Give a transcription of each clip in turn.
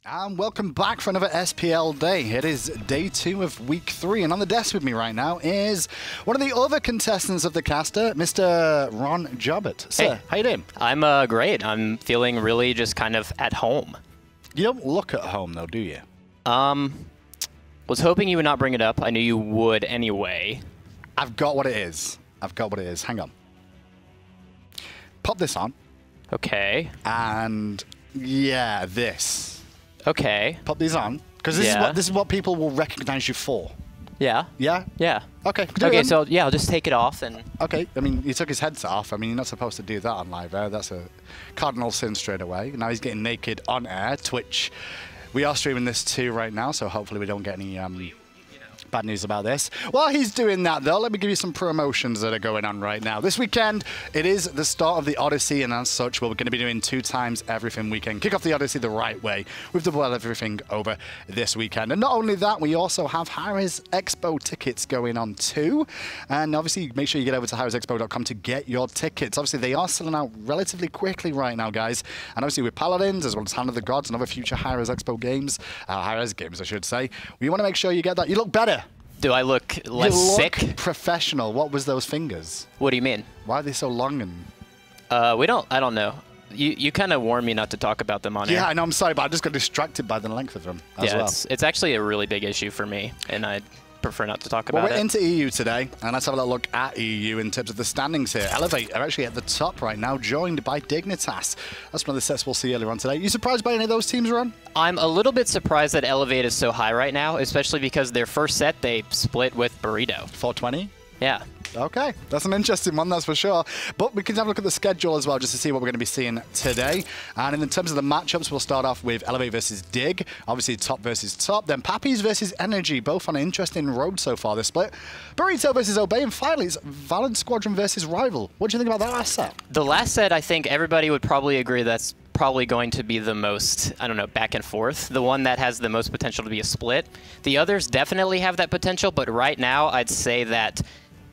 And welcome back for another SPL day. It is day 2 of week 3, and on the desk with me right now is one of the other contestants of the caster, Mr. Ron Jobbert. Sir, hey, how you doing? I'm great. I'm feeling really just kind of at home. You don't look at home though, do you? Was hoping you would not bring it up. I knew you would anyway. I've got what it is. Hang on. Pop this on. Okay. And yeah, this. Okay. Pop these on, because this is what people will recognize you for. Yeah. Yeah? Yeah. Okay. Okay, so yeah, I'll just take it off and... Okay, I mean, he took his headset off. I mean, you're not supposed to do that on live air. That's a cardinal sin straight away. Now he's getting naked on air. Twitch. We are streaming this too right now, so hopefully we don't get any bad news about this. While he's doing that, though, let me give you some promotions that are going on right now. This weekend, it is the start of the Odyssey, and as such, we're going to be doing 2 times everything weekend. Kick off the Odyssey the right way. We've doubled everything over this weekend. And not only that, we also have hi-rez Expo tickets going on too. And obviously, make sure you get over to hi-rezexpo.com to get your tickets. Obviously, they are selling out relatively quickly right now, guys. And obviously, with Paladins, as well as Hand of the Gods and other future hi-rez Expo games, hi-rez games, I should say, we want to make sure you get that. You look better. Do I look less sick? You look professional. What was those fingers? What do you mean? Why are they so long? And I don't know. You kind of warned me not to talk about them on air. Yeah, I know. I'm sorry, but I just got distracted by the length of them as well. It's actually a really big issue for me, and I prefer not to talk about it. We're into EU today, and let's have a look at EU in terms of the standings here. Elevate are actually at the top right now, joined by Dignitas. That's one of the sets we'll see earlier on today. You surprised by any of those teams, Ron? I'm a little bit surprised that Elevate is so high right now, especially because their first set they split with Burrito. 420? Yeah. Okay, that's an interesting one, that's for sure. But we can have a look at the schedule as well, just to see what we're going to be seeing today. And in terms of the matchups, we'll start off with Elevate versus Dig. Obviously, top versus top. Then Pappies versus Energy, both on an interesting road so far, this split. Burrito versus Obey. And finally, it's Valent Squadron versus Rival. What do you think about that last set? The last set, I think everybody would probably agree that's probably going to be the most, I don't know, back and forth. The one that has the most potential to be a split. The others definitely have that potential, but right now, I'd say that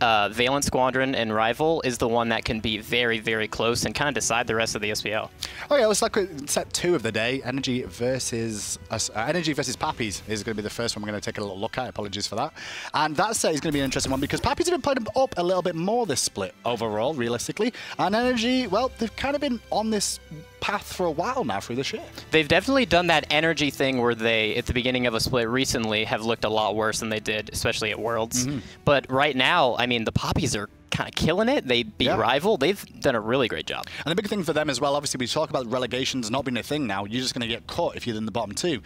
Valent Squadron and Rival is the one that can be very, very close and kind of decide the rest of the SPL. Oh yeah, let's look at set 2 of the day. Energy versus Pappies is going to be the first one we're going to take a little look at. Apologies for that. And that set is going to be an interesting one because Pappies have been playing up a little bit more this split overall, realistically. And Energy, well, they've kind of been on this path for a while now through this year. They've definitely done that Energy thing where they, at the beginning of a split recently, have looked a lot worse than they did, especially at Worlds. But right now, I mean, the Poppies are kind of killing it. They beat Rival. They've done a really great job. And the big thing for them as well, obviously, we talk about relegations not being a thing now. You're just going to get caught if you're in the bottom 2.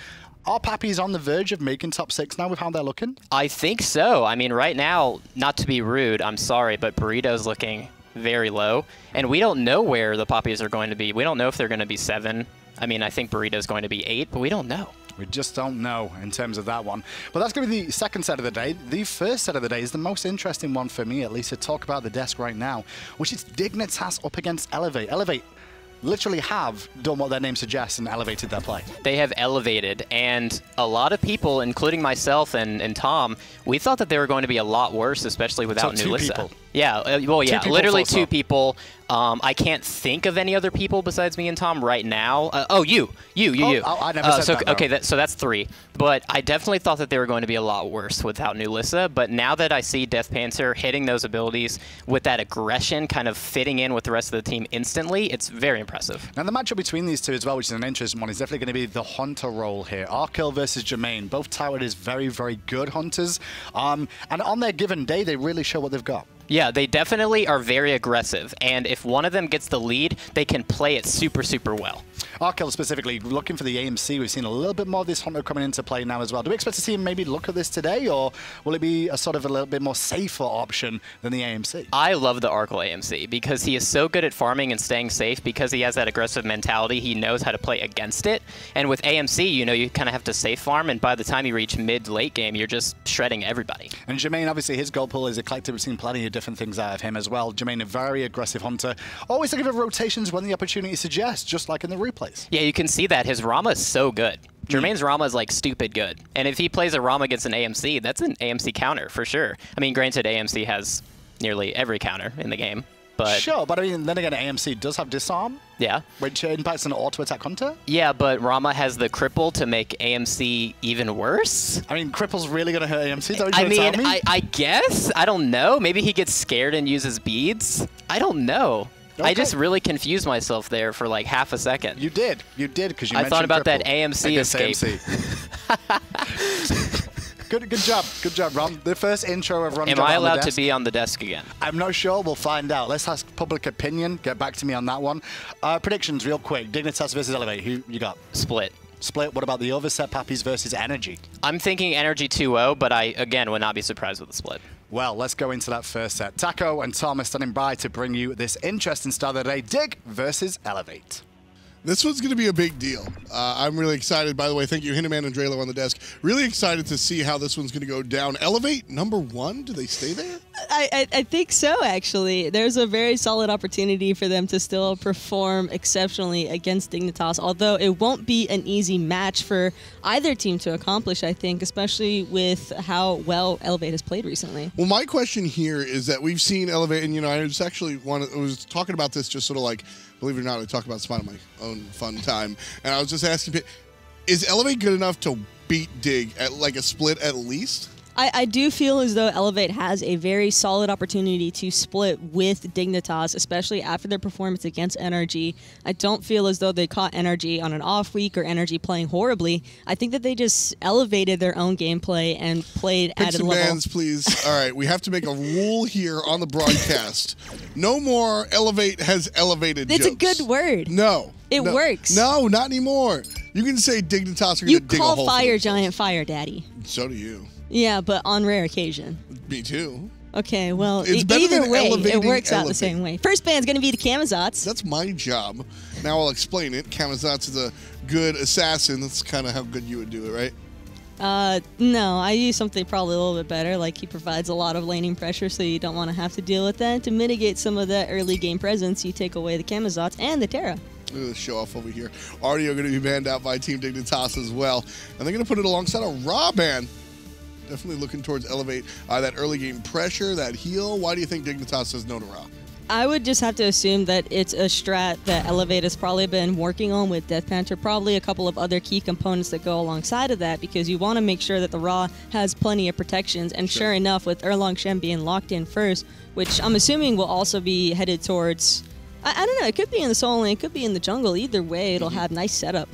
Are Pappies on the verge of making top 6 now with how they're looking? I think so. I mean, right now, not to be rude, I'm sorry, but Burrito's looking very low, and we don't know where the Poppies are going to be. We don't know if they're going to be 7. I mean, I think Burrito's going to be 8, but we don't know. We just don't know in terms of that one. But that's going to be the second set of the day. The first set of the day is the most interesting one for me, at least, to talk about the desk right now, which is Dignitas up against Elevate. Elevate literally have done what their name suggests and elevated their play. They have elevated, and a lot of people, including myself and Tom, we thought that they were going to be a lot worse, especially without Nulissa. Yeah, well, yeah, literally 2 people. I can't think of any other people besides me and Tom right now. You. I never said that. Okay, so that's 3. But I definitely thought that they were going to be a lot worse without Nulissa. But now that I see DeathPanter hitting those abilities with that aggression kind of fitting in with the rest of the team instantly, it's very impressive. Now, the matchup between these two as well, which is an interesting one, is definitely going to be the Hunter role here. Arkkyl versus Jermain. Both touted as very, very good Hunters. And on their given day, they really show what they've got. Yeah, they definitely are very aggressive, and if one of them gets the lead, they can play it super, super well. Arkkyl specifically, looking for the AMC, we've seen a little bit more of this Hunter coming into play now as well. Do we expect to see him maybe look at this today, or will it be a sort of a little bit more safer option than the AMC? I love the Arkkyl AMC because he is so good at farming and staying safe because he has that aggressive mentality. He knows how to play against it, and with AMC, you know, you kind of have to safe farm, and by the time you reach mid-late game, you're just shredding everybody. And Jermain, obviously, his goal pool is eclectic. We've seen plenty of different things out of him as well. Jermain, a very aggressive Hunter, always looking for rotations when the opportunity suggests, just like in the replays. Yeah, you can see that. His Rama is so good. Jermain's Rama is like stupid good. And if he plays a Rama against an AMC, that's an AMC counter for sure. I mean, granted, AMC has nearly every counter in the game. But sure, but I mean, then again, AMC does have disarm. Yeah. Which impacts an auto-attack counter. Yeah, but Rama has the cripple to make AMC even worse. I mean, cripple's really going to hurt AMC, don't you tell me? I guess. I don't know. Maybe he gets scared and uses beads. I don't know. Okay. I just really confused myself there for like half a second. You did, because you mentioned thought about cripple that AMC escape. Good job, Ron. The first intro of Ron. Am I allowed to be on the desk again? I'm not sure. We'll find out. Let's ask public opinion. Get back to me on that one. Predictions, real quick. Dignitas versus Elevate. Who you got? Split. What about the other set, Pappies versus Energy? I'm thinking Energy 2-0, but I, again, would not be surprised with a split. Well, let's go into that first set. Taco and Tom are standing by to bring you this interesting start of the day. Dig versus Elevate. This one's going to be a big deal. I'm really excited. By the way, thank you, Hinterman and Drelo on the desk. Really excited to see how this one's going to go down. Elevate, #1. Do they stay there? I think so, actually. There's a very solid opportunity for them to still perform exceptionally against Dignitas, although it won't be an easy match for either team to accomplish, I think, especially with how well Elevate has played recently. Well, my question here is that we've seen Elevate, and, I was talking about this just sort of like, believe it or not, I talk about Smite on my own fun time, and I was just asking, is Elevate good enough to beat Dig at like a split at least? I do feel as though Elevate has a very solid opportunity to split with Dignitas, especially after their performance against Energy. I don't feel as though they caught Energy on an off week or Energy playing horribly. I think that they just elevated their own gameplay and played at a level. Bands, please. All right, we have to make a rule here on the broadcast. No more Elevate has elevated It's jokes. a good word. No. It works. No, not anymore. You can say Dignitas are going to dig a hole. You call fire giant fire, Daddy. So do you. Yeah, but on rare occasion. Me too. Okay, well, it's either way, it works out Elevate. the same way. First band's going to be the Camazotz. That's my job. Now I'll explain it. Camazotz is a good assassin. That's kind of how good you would do it, right? No, I use something probably a little bit better. Like, he provides a lot of laning pressure, so you don't want to have to deal with that. To mitigate some of that early game presence, you take away the Camazotz and the Terra. Look at this show off over here. Audio going to be banned out by Team Dignitas as well. And they're going to put it alongside a Raw band. Definitely looking towards Elevate. That early game pressure, that heal. Why do you think Dignitas says no to Ra? I would just have to assume that it's a strat that Elevate has probably been working on with DeathPanter, probably a couple of other key components that go alongside of that, because you want to make sure that the Ra has plenty of protections. And sure enough, with Erlang Shen being locked in first, which I'm assuming will also be headed towards, I don't know, it could be in the solo lane, it could be in the jungle. Either way, it'll have nice setup.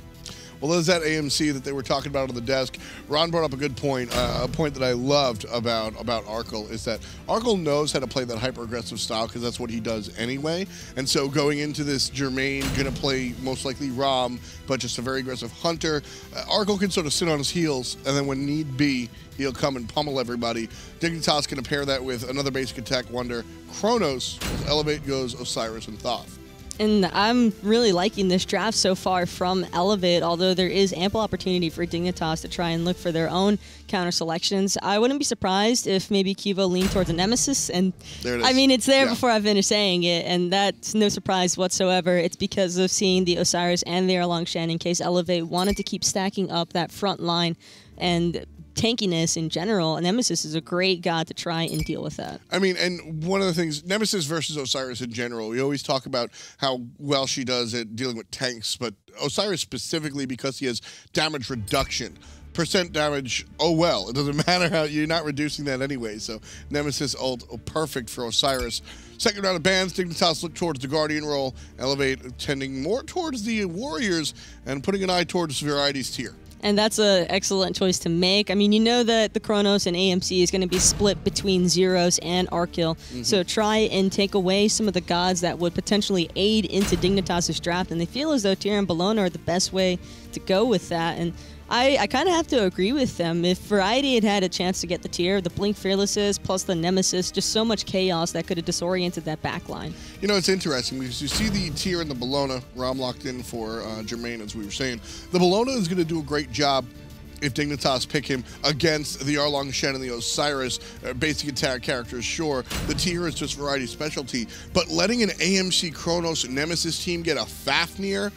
Well, there's that AMC that they were talking about on the desk. Ron brought up a good point. A point that I loved about Arkkyl is that Arkkyl knows how to play that hyper-aggressive style because that's what he does anyway. And so going into this, Jermain going to play most likely Ram, but just a very aggressive hunter. Arkkyl can sort of sit on his heels, and then when need be, he'll come and pummel everybody. Dignitas going to pair that with another basic attack wonder, Chronos. Elevate goes Osiris and Thoth. And I'm really liking this draft so far from Elevate, although there is ample opportunity for Dignitas to try and look for their own counter selections. I wouldn't be surprised if maybe Qvo leaned towards a Nemesis, and there it is. I mean, it's there before I finish saying it, and that's no surprise whatsoever. It's because of seeing the Osiris and the Erlang Shen in case Elevate wanted to keep stacking up that front line and tankiness in general. Nemesis is a great god to try and deal with that. I mean, and one of the things, Nemesis versus Osiris in general, we always talk about how well she does at dealing with tanks, but Osiris specifically because he has damage reduction. Percent damage, oh well, it doesn't matter how, you're not reducing that anyway, so Nemesis ult, perfect for Osiris. Second round of bans, Dignitas look towards the Guardian role, Elevate tending more towards the Warriors, and putting an eye towards Variety's tier. And that's an excellent choice to make. I mean, you know that the Chronos and AMC is going to be split between Zyrhoes and Arkkyl. So try and take away some of the gods that would potentially aid into Dignitas' draft. And they feel as though Tyr and Bologna are the best way to go with that. And I kind of have to agree with them. If Variety had had a chance to get the tier, the Blink Fearlesses plus the Nemesis, just so much chaos that could have disoriented that backline. You know, it's interesting because you see the tier and the Bologna, Ram locked in for Jermain, as we were saying. The Bologna is going to do a great job if Dignitas pick him against the Erlang Shen and the Osiris basic attack characters. Sure, the tier is just Variety specialty, but letting an AMC Chronos Nemesis team get a Fafnir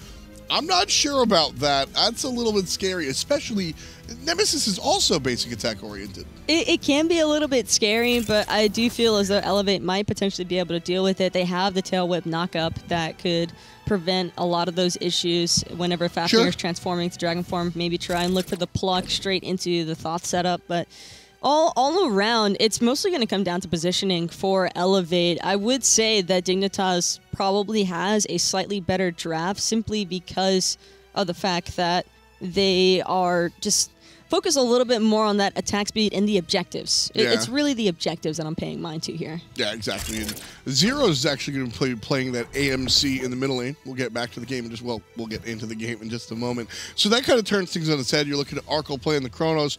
I'm not sure about that. That's a little bit scary, especially Nemesis is also basic attack oriented. It can be a little bit scary, but I do feel as though Elevate might potentially be able to deal with it. They have the Tail Whip knockup that could prevent a lot of those issues whenever Fafnir is transforming to Dragon Form. Maybe try and look for the pluck straight into the Thoth setup, but all around, it's mostly going to come down to positioning for Elevate. I would say that Dignitas probably has a slightly better draft simply because of the fact that they are just focus a little bit more on that attack speed and the objectives. It's really the objectives that I'm paying mind to here. Yeah, exactly. And Zyrhoes is actually going to be playing that AMC in the middle lane. We'll get back to the game and we'll get into the game in just a moment. So that kind of turns things on its head. You're looking at Arkkyl playing the Chronos.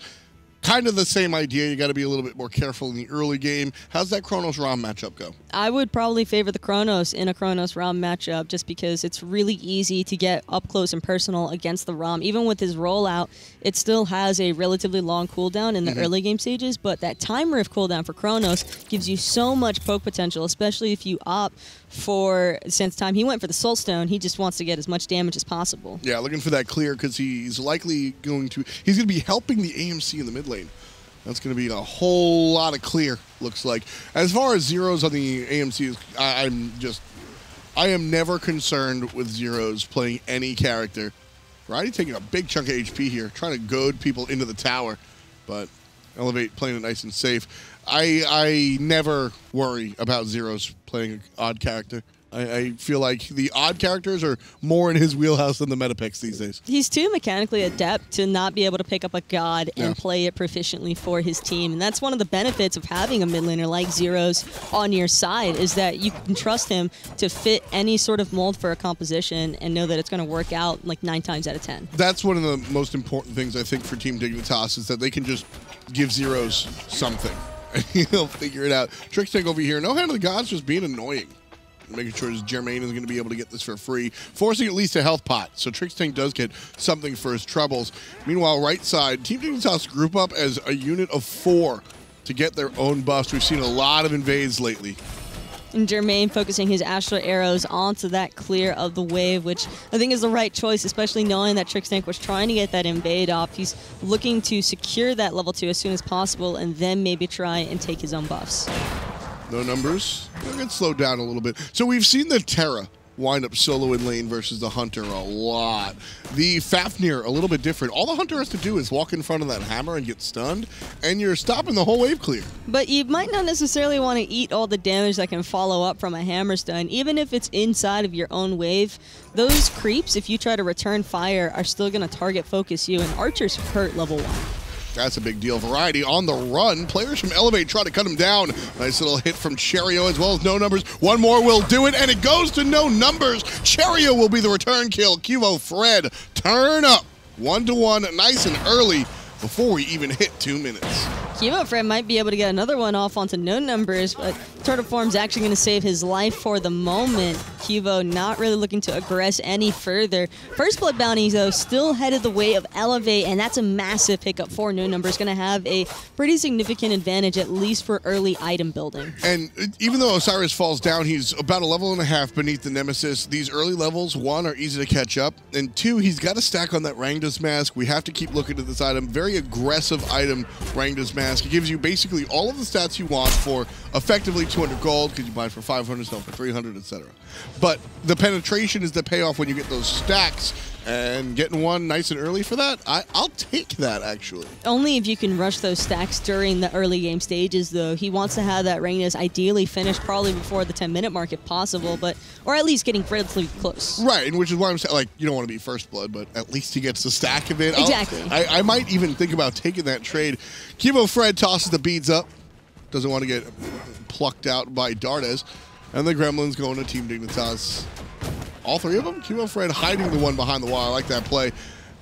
Kind of the same idea. You got to be a little bit more careful in the early game. How's that Chronos Rama matchup go? I would probably favor the Chronos in a Chronos Rama matchup just because it's really easy to get up close and personal against the Rama. Even with his rollout, it still has a relatively long cooldown in the early game stages, but that time rift cooldown for Chronos gives you so much poke potential, especially if you opt for, since time he went for the Soul Stone, he just wants to get as much damage as possible. Yeah, looking for that clear because he's likely going to be helping the AMC in the mid lane. That's going to be a whole lot of clear, looks like. As far as Zyrhoes on the AMC, I am never concerned with Zyrhoes playing any character. Right? Taking a big chunk of HP here, trying to goad people into the tower, but Elevate playing it nice and safe. I never worry about Zyrhoes playing an odd character. I feel like the odd characters are more in his wheelhouse than the meta picks these days. He's too mechanically adept to not be able to pick up a god and play it proficiently for his team. And that's one of the benefits of having a mid laner like Zyrhoes on your side, is that you can trust him to fit any sort of mold for a composition and know that it's going to work out like 9 times out of 10. That's one of the most important things, I think, for Team Dignitas, is that they can just give Zyrhoes something. And he'll figure it out. Trixtank over here, no hand of the gods, just being annoying. Making sure Jermain is going to be able to get this for free, forcing at least a health pot. So Trixtank does get something for his troubles. Meanwhile, right side, Team Dignitas group up as a unit of 4 to get their own buffs. We've seen a lot of invades lately. And Jermain focusing his astral arrows onto that clear of the wave, which I think is the right choice, especially knowing that Trixtank was trying to get that invade off. He's looking to secure that level 2 as soon as possible and then maybe try and take his own buffs. No numbers. We'll get slowed down a little bit. So we've seen the Terra wind up solo in lane versus the Hunter a lot. The Fafnir, a little bit different. All the Hunter has to do is walk in front of that hammer and get stunned, and you're stopping the whole wave clear. But you might not necessarily want to eat all the damage that can follow up from a hammer stun. Even if it's inside of your own wave, those creeps, if you try to return fire, are still going to target focus you, and archers hurt level 1. That's a big deal. Variety on the run. Players from Elevate try to cut him down. Nice little hit from Cherryo as well as No Numbers. One more will do it, and it goes to No Numbers. Cherryo will be the return kill. QvoFred, turn up. 1-1, nice and early before we even hit 2 minutes. QvoFred might be able to get another one off onto No Numbers, but Turtle Form's actually going to save his life for the moment. Qvo not really looking to aggress any further. First Blood Bounty, though, still headed the way of Elevate, and that's a massive pickup for No Numbers. Going to have a pretty significant advantage, at least for early item building. And even though Osiris falls down, he's about a level and a half beneath the Nemesis. These early levels, 1, are easy to catch up, and 2, he's got to stack on that Rangda's Mask. We have to keep looking at this item. Very aggressive item, Rangda's Mask. It gives you basically all of the stats you want for effectively 200 gold, because you buy it for 500, sell for 300, etc. But the penetration is the payoff when you get those stacks, and getting one nice and early for that, I'll take that, actually. Only if you can rush those stacks during the early game stages, though. He wants to have that Rangda's ideally finished probably before the 10-minute mark if possible, or at least getting relatively close. Right, and which is why I'm saying, like, you don't want to be first blood, but at least he gets the stack of it. Exactly. I might even think about taking that trade. QvoFred tosses the beads up. Doesn't want to get plucked out by Dardez. And the Gremlins going to Team Dignitas. All 3 of them? QvoFred hiding the one behind the wall. I like that play.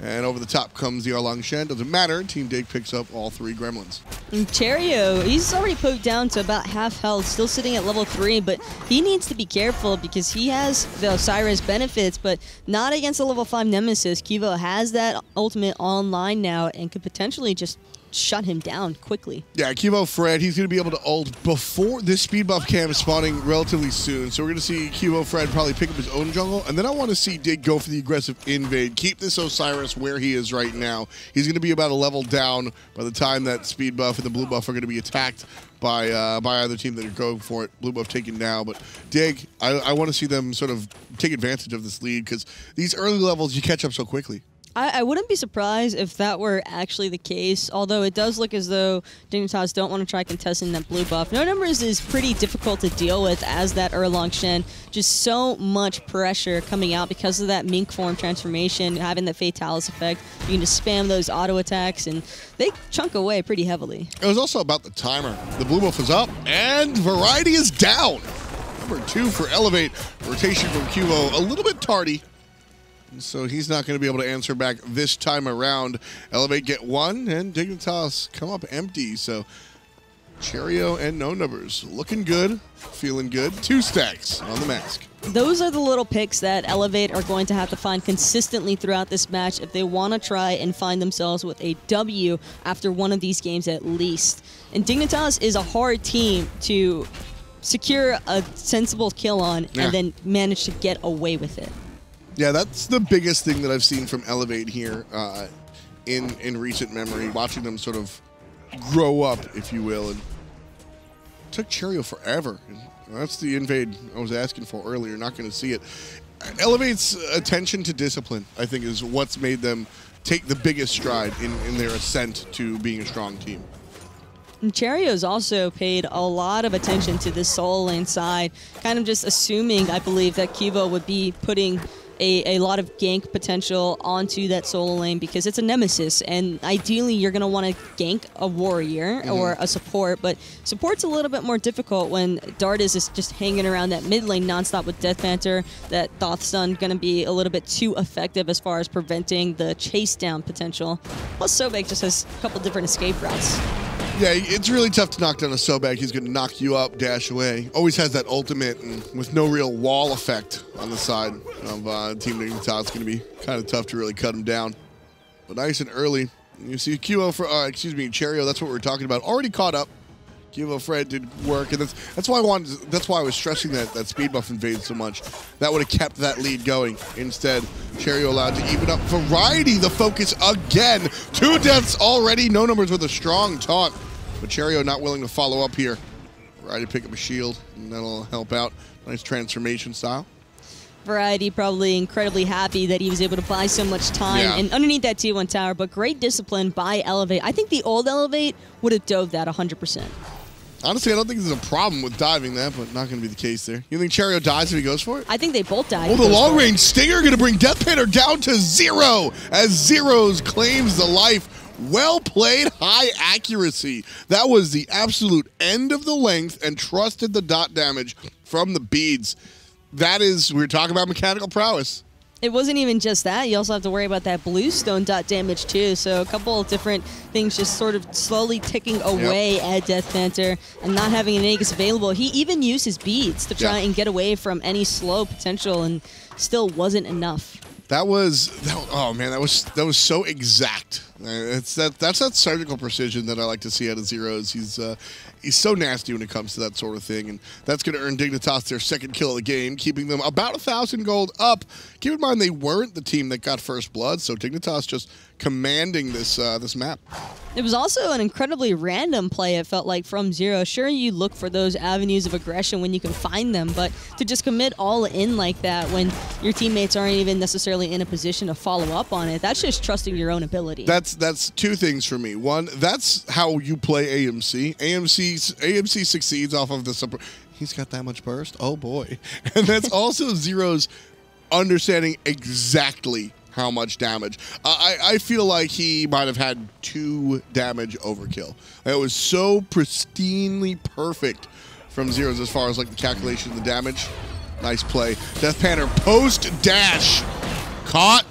And over the top comes the Erlang Shen. Doesn't matter. Team Dig picks up all 3 Gremlins. And Cherryo, he's already poked down to about half health, still sitting at level 3, but he needs to be careful because he has the Osiris benefits, but not against a level 5 Nemesis. Qvo has that ultimate online now and could potentially just shut him down quickly. Yeah, QvoFred, he's going to be able to ult before this speed buff cam is spawning relatively soon. So we're going to see QvoFred probably pick up his own jungle. And then I want to see Dig go for the aggressive invade. Keep this Osiris where he is right now. He's going to be about a level down by the time that speed buff and the blue buff are going to be attacked by either team that are going for it. Blue buff taken now. But Dig, I want to see them sort of take advantage of this lead because these early levels, you catch up so quickly. I wouldn't be surprised if that were actually the case, although it does look as though Dignitas don't want to try contesting that blue buff. No numbers is pretty difficult to deal with as that Erlang Shen. Just so much pressure coming out because of that mink form transformation, having the Fatalis effect. You can just spam those auto attacks, and they chunk away pretty heavily. It was also about the timer. The blue buff is up, and Variety is down. Number 2 for Elevate. Rotation from Qvo, a little bit tardy. So he's not going to be able to answer back this time around. Elevate get 1, and Dignitas come up empty. So Cherryo and no numbers looking good, feeling good. 2 stacks on the mask. Those are the little picks that Elevate are going to have to find consistently throughout this match if they want to try and find themselves with a W after one of these games at least. And Dignitas is a hard team to secure a sensible kill on and then manage to get away with it. Yeah, that's the biggest thing that I've seen from Elevate here in recent memory, watching them sort of grow up, if you will. And it took Cherryo forever. And that's the invade I was asking for earlier. Not going to see it. Elevate's attention to discipline, I think, is what's made them take the biggest stride in their ascent to being a strong team. And Cherryo's also paid a lot of attention to this solo lane side, kind of just assuming, I believe, that Qvo would be putting a lot of gank potential onto that solo lane because it's a Nemesis, and ideally you're going to want to gank a warrior or a support, but support's a little bit more difficult when Dardez is just hanging around that mid lane nonstop with DeathPanter. That Thoth stun going to be a little bit too effective as far as preventing the chase down potential. Plus Sobek just has a couple different escape routes. Yeah, it's really tough to knock down a Sobek. He's going to knock you up, dash away. Always has that ultimate, and with no real wall effect on the side of Team Dignitas, it's going to be kind of tough to really cut him down. But nice and early. You see Cherryo, that's what we're talking about. Already caught up. QvoFred did work, and that's why I was stressing that speed buff invade so much. That would have kept that lead going. Instead, Cherryo allowed to even up. Variety, the focus again. 2 deaths already. No numbers with a strong taunt, but Cherryo not willing to follow up here. Variety pick up a shield, and that'll help out. Nice transformation style. Variety probably incredibly happy that he was able to buy so much time and underneath that T1 tower, but great discipline by Elevate. I think the old Elevate would have dove that 100%. Honestly, I don't think there's a problem with diving that, but not going to be the case there. You think Cherryo dies if he goes for it? I think they both die. Oh, the long-range stinger going to bring DeathPanter down to 0 as Zyrhoes claims the life. Well played, high accuracy. That was the absolute end of the length and trusted the dot damage from the beads. That is, we're talking about mechanical prowess. It wasn't even just that. You also have to worry about that bluestone dot damage too. So a couple of different things just sort of slowly ticking away at DeathPanter and not having an Aegis available. He even used his beads to try and get away from any slow potential, and still wasn't enough. Oh man, that was so exact. That's that surgical precision that I like to see out of Zyrhoes. He's so nasty when it comes to that sort of thing, and that's going to earn Dignitas their 2nd kill of the game, keeping them about 1,000 gold up. Keep in mind they weren't the team that got first blood, so Dignitas just commanding this this map. It was also an incredibly random play, it felt like, from Zero. Sure, you look for those avenues of aggression when you can find them, but to just commit all in like that when your teammates aren't even necessarily in a position to follow up on it, that's just trusting your own ability. That's 2 things for me. One, that's how you play AMC. AMC succeeds off of the support. He's got that much burst? Oh boy. And that's also Zero's understanding exactly how much damage. I feel like he might have had 2 damage overkill. It was so pristinely perfect from Zyrhoes as far as like the calculation of the damage. Nice play. DeathPanter post dash. Caught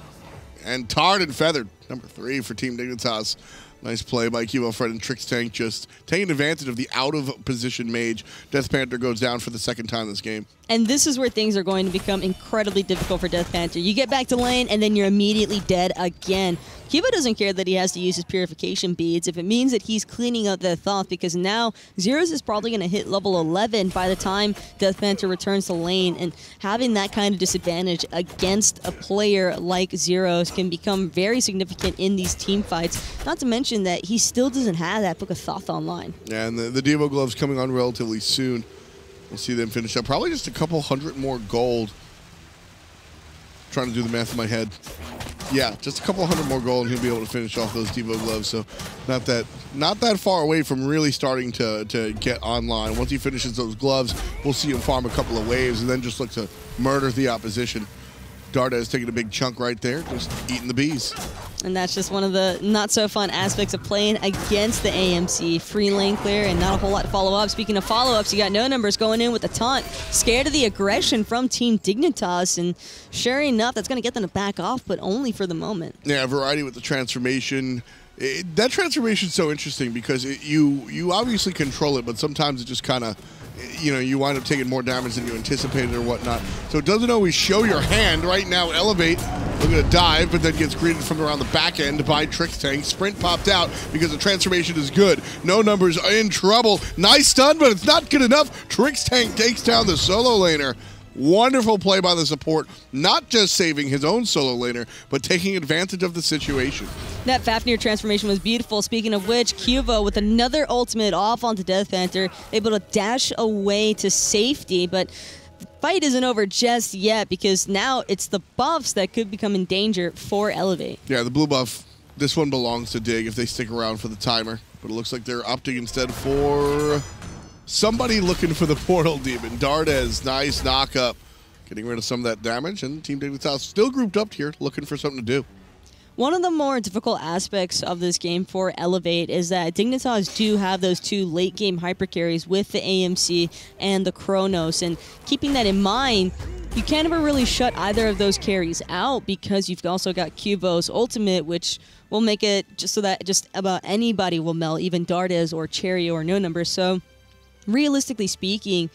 and tarred and feathered. Number 3 for Team Dignitas. Nice play by QvoFred and Trixtank, just taking advantage of the out-of-position mage. DeathPanter goes down for the second time this game. And this is where things are going to become incredibly difficult for DeathPanter. You get back to lane, and then you're immediately dead again. Qvo doesn't care that he has to use his purification beads if it means that he's cleaning up that Thoth, because now Zyrhoes is probably going to hit level 11 by the time DeathPanter returns to lane, and having that kind of disadvantage against a player like Zyrhoes can become very significant in these team fights, not to mention that he still doesn't have that Book of Thoth online. Yeah, and the Devo Glove's coming on relatively soon. We'll see them finish up. Probably just a couple hundred more gold. Trying to do the math in my head. Yeah, just a couple hundred more gold and he'll be able to finish off those Devo Gloves. So not that far away from really starting to get online. Once he finishes those gloves, we'll see him farm a couple of waves and then just look to murder the opposition. Dardez taking a big chunk right there, just eating the bees. And that's just one of the not-so-fun aspects of playing against the AMC. Free lane clear and not a whole lot to follow up. Speaking of follow-ups, you got No Numbers going in with a taunt. Scared of the aggression from Team Dignitas, and sure enough, that's going to get them to back off, but only for the moment. Yeah, variety with the transformation. That transformation is so interesting because you obviously control it, but sometimes it just kind of, you wind up taking more damage than you anticipated or whatnot. So it doesn't always show your hand. Right now, Elevate, looking to dive, but then gets greeted from around the back end by Trixtank. Sprint popped out because the transformation is good. No Numbers in trouble. Nice stun, but it's not good enough. Trixtank takes down the solo laner. Wonderful play by the support, not just saving his own solo laner, but taking advantage of the situation. That Fafnir transformation was beautiful. Speaking of which, Qvo with another ultimate off onto DeathPanter, able to dash away to safety, but the fight isn't over just yet because now it's the buffs that could become in danger for Elevate. Yeah, the blue buff, this one belongs to Dig if they stick around for the timer, but it looks like they're opting instead for somebody looking for the portal demon. Dardez, nice knock up, getting rid of some of that damage, and Team Dignitas still grouped up here, looking for something to do. One of the more difficult aspects of this game for Elevate is that Dignitas do have those 2 late game hyper carries with the AMC and the Chronos, and keeping that in mind, you can't ever really shut either of those carries out because you've also got Qvo's ultimate, which will make it just so that just about anybody will melt, even Dardez or Cherryo or No Numbers. So realistically speaking,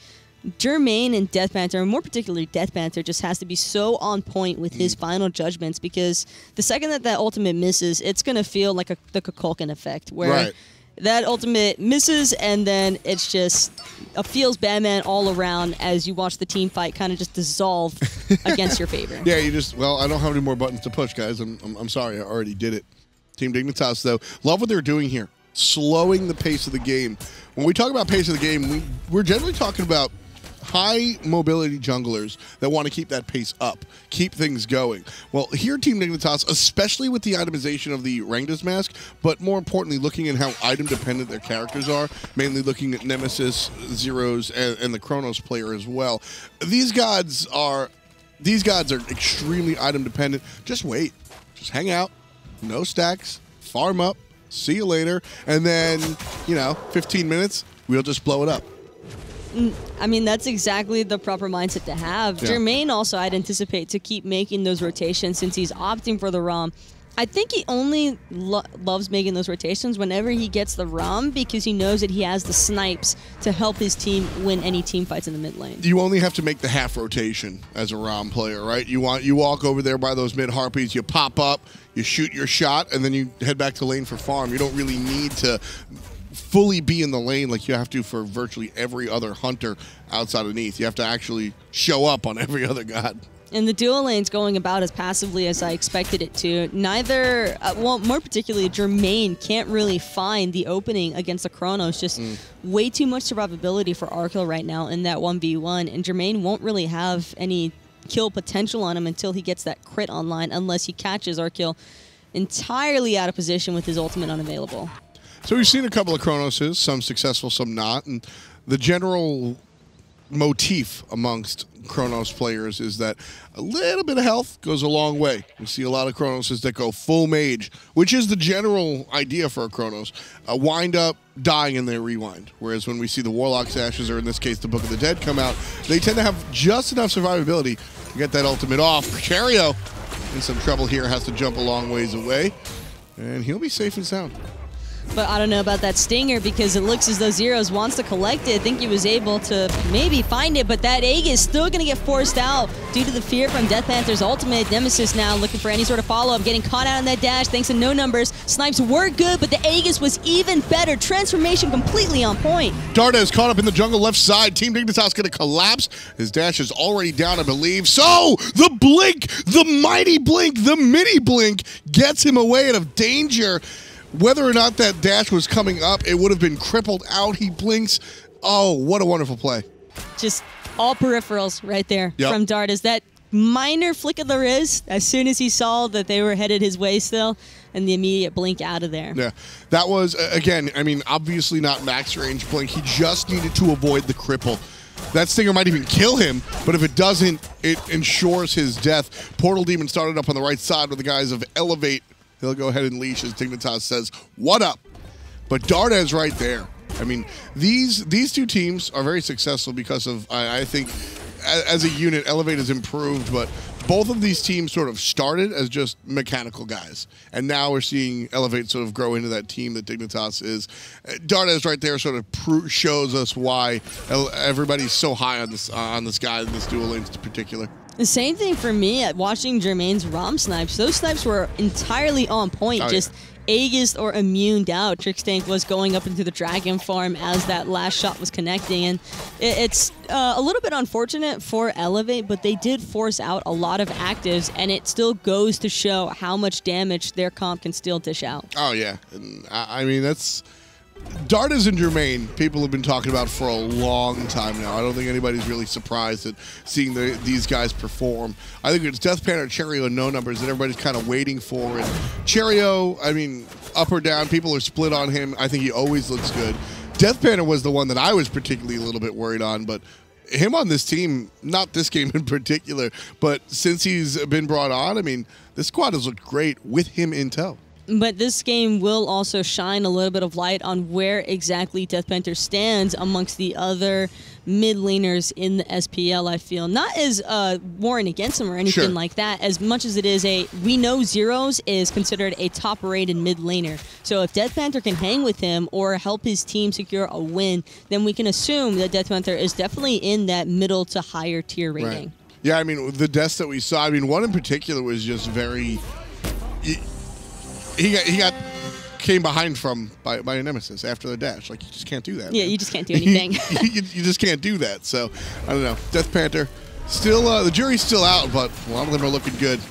Jermain and DeathPanter, more particularly DeathPanter, just has to be so on point with his final judgments, because the second that ultimate misses, it's going to feel like the Kukulkan effect, where that ultimate misses and then it's just a feels Batman all around as you watch the team fight kind of just dissolve against your favor. Yeah, well, I don't have any more buttons to push, guys. I'm sorry, I already did it. Team Dignitas, though, love what they're doing here. Slowing the pace of the game. When we talk about pace of the game, we're generally talking about high mobility junglers that want to keep that pace up, keep things going. Well, here Team Dignitas, especially with the itemization of the Rangda's mask, but more importantly, looking at how item dependent their characters are, mainly looking at Nemesis, Zyrhoes, and the Chronos player as well. These gods are extremely item dependent. Just wait, just hang out, no stacks, farm up, see you later, and then, 15 minutes, we'll just blow it up. I mean, that's exactly the proper mindset to have. Yeah. Jermain also, I'd anticipate to keep making those rotations since he's opting for the ROM. I think he only loves making those rotations whenever he gets the ROM because he knows that he has the snipes to help his team win any team fights in the mid lane. You only have to make the half rotation as a ROM player, right? You walk over there by those mid harpies, you pop up, you shoot your shot, and then you head back to lane for farm. You don't really need to fully be in the lane like you have to for virtually every other hunter outside of Neath. You have to actually show up on every other god. And the dual lane's going about as passively as I expected it to. Neither, well, more particularly, Jermain can't really find the opening against the Chronos. Just way too much survivability for Arkkyl right now in that 1v1. And Jermain won't really have any kill potential on him until he gets that crit online, unless he catches Arkkyl entirely out of position with his ultimate unavailable. So we've seen a couple of Chronoses, some successful, some not. And the general motif amongst Chronos players is that a little bit of health goes a long way. We see a lot of Chronoses that go full mage, which is the general idea for a Chronos. Wind up, dying, and they rewind. Whereas when we see the Warlock's Ashes, or in this case the Book of the Dead, come out, they tend to have just enough survivability to get that ultimate off. Cherryo in some trouble here, has to jump a long ways away. And he'll be safe and sound. But I don't know about that Stinger because it looks as though Zyrhoes wants to collect it. I think he was able to maybe find it, but that egg is still going to get forced out due to the fear from DeathPanter's ultimate. Nemesis now looking for any sort of follow-up, getting caught out on that dash thanks to no numbers. Snipes were good, but the Aegis was even better. Transformation completely on point. Dardez caught up in the jungle left side. Team Dignitas going to collapse. His dash is already down, I believe. So the blink, the mighty blink, the mini blink gets him away out of danger. Whether or not that dash was coming up, it would have been crippled out. He blinks. Oh, what a wonderful play. Just all peripherals right there from Dardez. That minor flick of the wrist as soon as he saw that they were headed his way still, and the immediate blink out of there. Yeah, that was, again, I mean, obviously not max range blink. He just needed to avoid the cripple. That Stinger might even kill him, but if it doesn't, it ensures his death. Portal Demon started up on the right side with the guys of Elevate. He'll go ahead and leash as Dignitas says, what up? But Dardez right there. I mean, these two teams are very successful because of, I think, as a unit, Elevate has improved, but both of these teams sort of started as just mechanical guys. And now we're seeing Elevate sort of grow into that team that Dignitas is. Dardez right there sort of shows us why everybody's so high on this guy in this duel lane in particular. The same thing for me at watching Jermain's ROM snipes. Those snipes were entirely on point, just Aegis or immuned out. Trixtank was going up into the Dragon farm as that last shot was connecting, and it's a little bit unfortunate for Elevate, but they did force out a lot of actives, and it still goes to show how much damage their comp can still dish out. Oh, yeah. And, I mean, that's... Dardez and Jermain, people have been talking about for a long time now. I don't think anybody's really surprised at seeing these guys perform. I think it's DeathPanter, Cherryo, and no numbers that everybody's kind of waiting for. And Cherryo, I mean, up or down, people are split on him. I think he always looks good. DeathPanter was the one that I was particularly a little bit worried on, but him on this team, not this game in particular, but since he's been brought on, I mean, the squad has looked great with him in tow. But this game will also shine a little bit of light on where exactly DeathPanter stands amongst the other mid laners in the SPL, I feel. Not as warring against him or anything like that, as much as it is we know Zyrhoes is considered a top-rated mid laner. So if DeathPanter can hang with him or help his team secure a win, then we can assume that DeathPanter is definitely in that middle to higher tier rating. Right. Yeah, I mean, the deaths that we saw, I mean, one in particular was just very... He came behind by a Nemesis after the dash. Like, you just can't do that. Yeah, man. You just can't do anything. you just can't do that. So, I don't know. DeathPanter, still, the jury's still out, but a lot of them are looking good.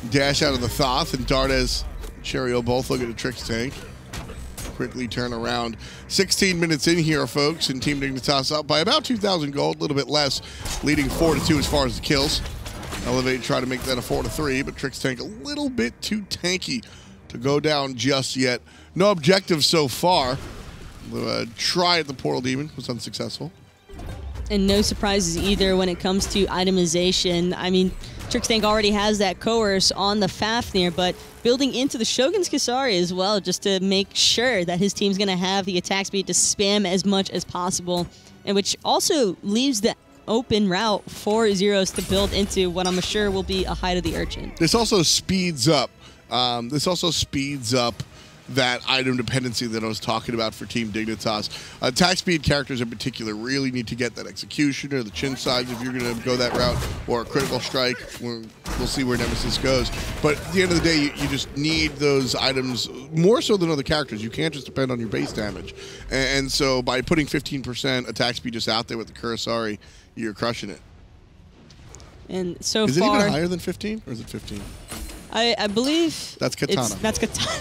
Dash out of the Thoth, and Dardez, Cherryo both looking at Trixtank. Quickly turn around. 16 minutes in here, folks, and Team Dignitas up by about 2,000 gold, a little bit less, leading 4-2 as far as the kills. Elevate try to make that a 4-3, but Trixtank a little bit too tanky to go down just yet. No objective so far. Try at the Portal Demon was unsuccessful. And no surprises either when it comes to itemization. I mean, Trixtank already has that coerce on the Fafnir, but building into the Shogun's Kisari as well, just to make sure that his team's going to have the attack speed to spam as much as possible, and which also leaves the open route for Zyrhoes to build into what I'm sure will be a Hide of the Urchin. This also speeds up that item dependency that I was talking about for Team Dignitas. Attack speed characters in particular really need to get that execution or the chin sides if you're going to go that route, or a critical strike. We'll see where Nemesis goes. But at the end of the day, you just need those items more so than other characters. You can't just depend on your base damage. And so by putting 15% attack speed just out there with the Kurosari, you're crushing it. And so is far... it even higher than 15, or is it 15? I believe that's katana. That's katana.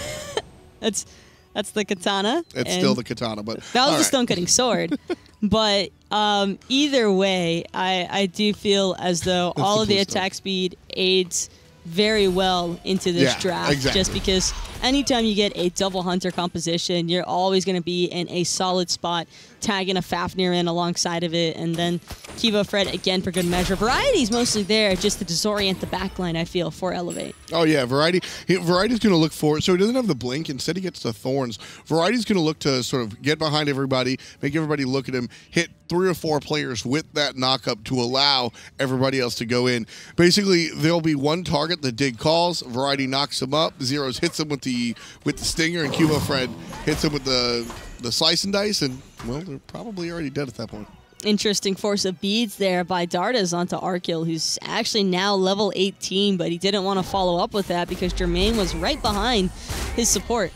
that's the katana. It's still the katana, but that was the stone cutting sword. But either way, I do feel as though all of the attack speed aids very well into this draft. Exactly. Just because anytime you get a double hunter composition, you're always going to be in a solid spot, tagging a Fafnir in alongside of it, and then QvoFred again for good measure. Variety's mostly there just to disorient the backline, I feel, for Elevate. Oh yeah, Variety's going to look for it. So he doesn't have the blink. Instead he gets the thorns. Variety's going to look to sort of get behind everybody, make everybody look at him, hit 3 or 4 players with that knock-up to allow everybody else to go in. Basically, there'll be one target that Dig calls, Variety knocks him up, Zyrhoes hits him with the the stinger, and QvoFred hits him with the slice and dice, and well, they're probably already dead at that point. Interesting force of beads there by Dardez onto Arkkyl, who's actually now level 18, but he didn't want to follow up with that because Jermain was right behind his support.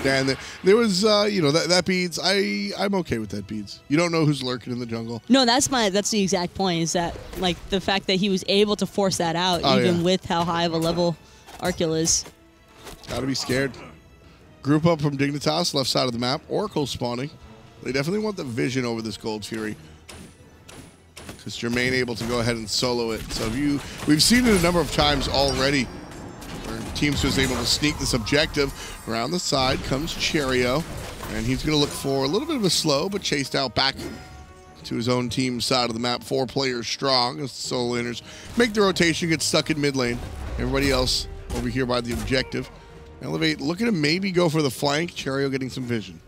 Yeah, and there was, you know, that beads. I'm okay with that beads. You don't know who's lurking in the jungle. No, that's the exact point. Is that like the fact that he was able to force that out, even with how high of a level Arkkyl is. Gotta be scared. Group up from Dignitas, left side of the map. Oracle spawning. They definitely want the vision over this Gold Fury, because Jermain able to go ahead and solo it. So we've seen it a number of times already, where teams was able to sneak this objective. Around the side comes Cherryo, and he's going to look for a little bit of a slow, but chased out back to his own team's side of the map. 4 players strong as the solo laners make the rotation, get stuck in mid lane. Everybody else over here by the objective. Elevate looking to maybe go for the flank. Cherryo getting some vision.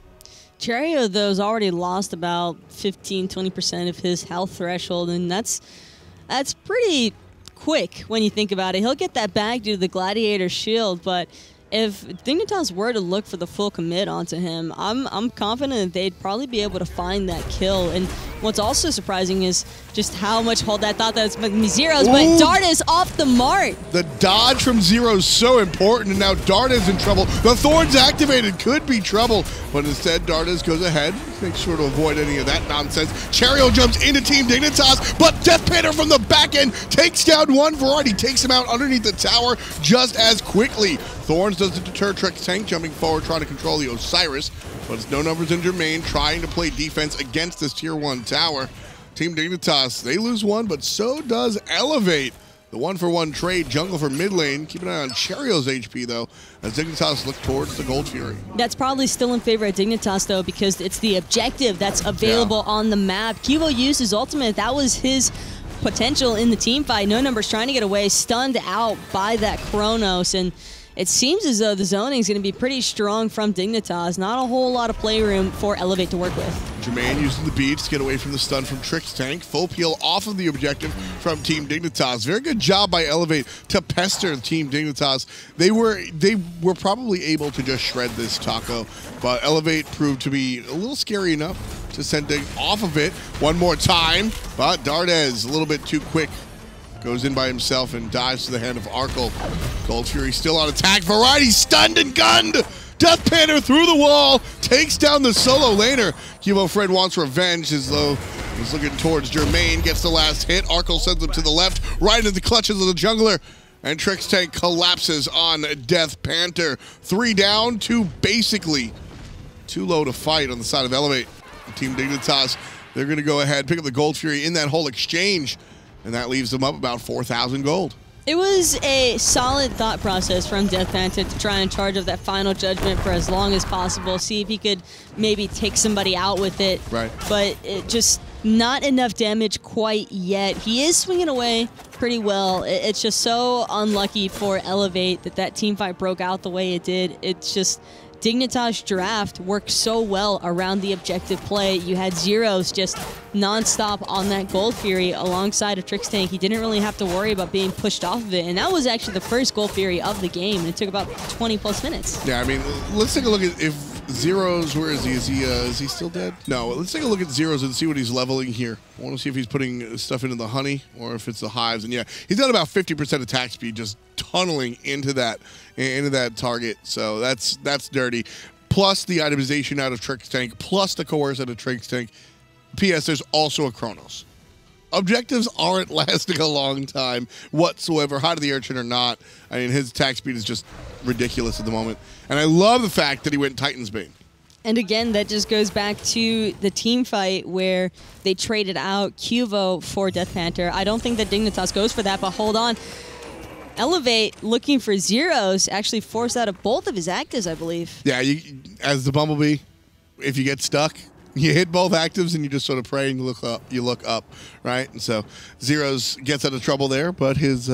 Cherryo, though, has already lost about 15–20% of his health threshold, and that's pretty quick when you think about it. He'll get that back due to the Gladiator shield, but if Dignitas were to look for the full commit onto him, I'm confident that they'd probably be able to find that kill. And what's also surprising is just how much hold that thought that it's Zyrhoes, but Dardez off the mark. The dodge from Zyrhoes so important, and now Dardez in trouble. The Thorns activated, could be trouble, but instead Dardez goes ahead, makes sure to avoid any of that nonsense. Cherryo jumps into Team Dignitas, but DeathPanter from the back end takes down one. Variety takes him out underneath the tower just as quickly. Thorns doesn't deter Trixtank, jumping forward, trying to control the Osiris, but it's no numbers in Jermain, trying to play defense against this tier 1 tower. Team Dignitas, they lose one, but so does Elevate. The 1-for-1 trade, jungle for mid lane. Keep an eye on Cherryo's HP, though, as Dignitas look towards the Gold Fury. That's probably still in favor of Dignitas, though, because it's the objective that's available on the map. Qvo used his ultimate. That was his potential in the team fight. No numbers trying to get away, stunned out by that Chronos, and it seems as though the zoning is going to be pretty strong from Dignitas. Not a whole lot of playroom for Elevate to work with. Jermain using the beats to get away from the stun from Trixtank. Full peel off of the objective from Team Dignitas. Very good job by Elevate to pester Team Dignitas. They were probably able to just shred this taco, but Elevate proved to be a little scary enough to send Dig off of it one more time. But Dardez a little bit too quick. Goes in by himself and dives to the hand of Arkkyl. Gold Fury still on attack. Variety stunned and gunned. DeathPanter through the wall. Takes down the solo laner. QvoFred wants revenge as though he's looking towards Jermain. Gets the last hit. Arkkyl sends him to the left. Right into the clutches of the jungler. And Trixtank collapses on DeathPanter. 3 down, 2 basically too low to fight on the side of Elevate. Team Dignitas, they're going to go ahead, pick up the Gold Fury in that whole exchange. And that leaves them up about 4,000 gold. It was a solid thought process from DeathPanter to try and charge up that final judgment for as long as possible, see if he could maybe take somebody out with it. Right. But it just not enough damage quite yet. He is swinging away pretty well. It's just so unlucky for Elevate that that team fight broke out the way it did. It's just Dignitas draft worked so well around the objective play. You had Zyrhoes just non-stop on that Gold Fury alongside of Trixtank. He didn't really have to worry about being pushed off of it, and that was actually the first Gold Fury of the game, and it took about 20+ minutes. Yeah, I mean, let's take a look at if Zyrhoes, where is he? Is he still dead? No, let's take a look at Zyrhoes and see what he's leveling here. I want to see if he's putting stuff into the honey or if it's the hives. And yeah, he's got about 50% attack speed, just tunneling into that target. So that's dirty. Plus the itemization out of Trixtank, plus the coerce out of Trixtank. P.S. There's also a Chronos. Objectives aren't lasting a long time whatsoever, hot of the urchin or not. I mean, his attack speed is just ridiculous at the moment. And I love the fact that he went Titan's Bane. And again, that just goes back to the team fight where they traded out Qvo for DeathPanter. I don't think that Dignitas goes for that, but hold on. Elevate, looking for Zyrhoes, actually forced out of both of his actives, I believe. Yeah, as the Bumblebee, if you get stuck, you hit both actives and you just sort of pray and you look up, right? And so Zyrhoes gets out of trouble there, but he's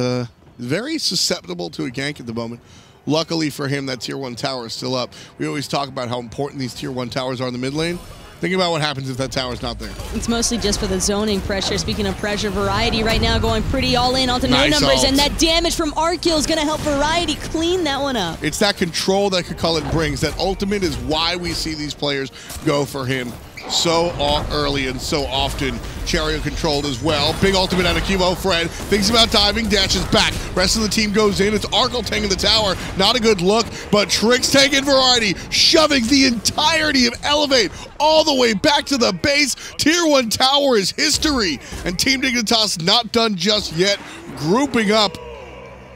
very susceptible to a gank at the moment. Luckily for him, that tier 1 tower is still up. We always talk about how important these tier 1 towers are in the mid lane. Think about what happens if that tower's not there. It's mostly just for the zoning pressure. Speaking of pressure, Variety right now going pretty all in onto no numbers, and that damage from Arkkyl is going to help Variety clean that one up. It's that control that Chulainn brings. That ultimate is why we see these players go for him so early and so often. Cherryo controlled as well. Big ultimate out of QvoFred. Thinks about diving, dashes back. Rest of the team goes in. It's Arkkyl taking the tower. Not a good look, but Trixtank and Variety shoving the entirety of Elevate all the way back to the base. Tier 1 tower is history. And Team Dignitas not done just yet. Grouping up.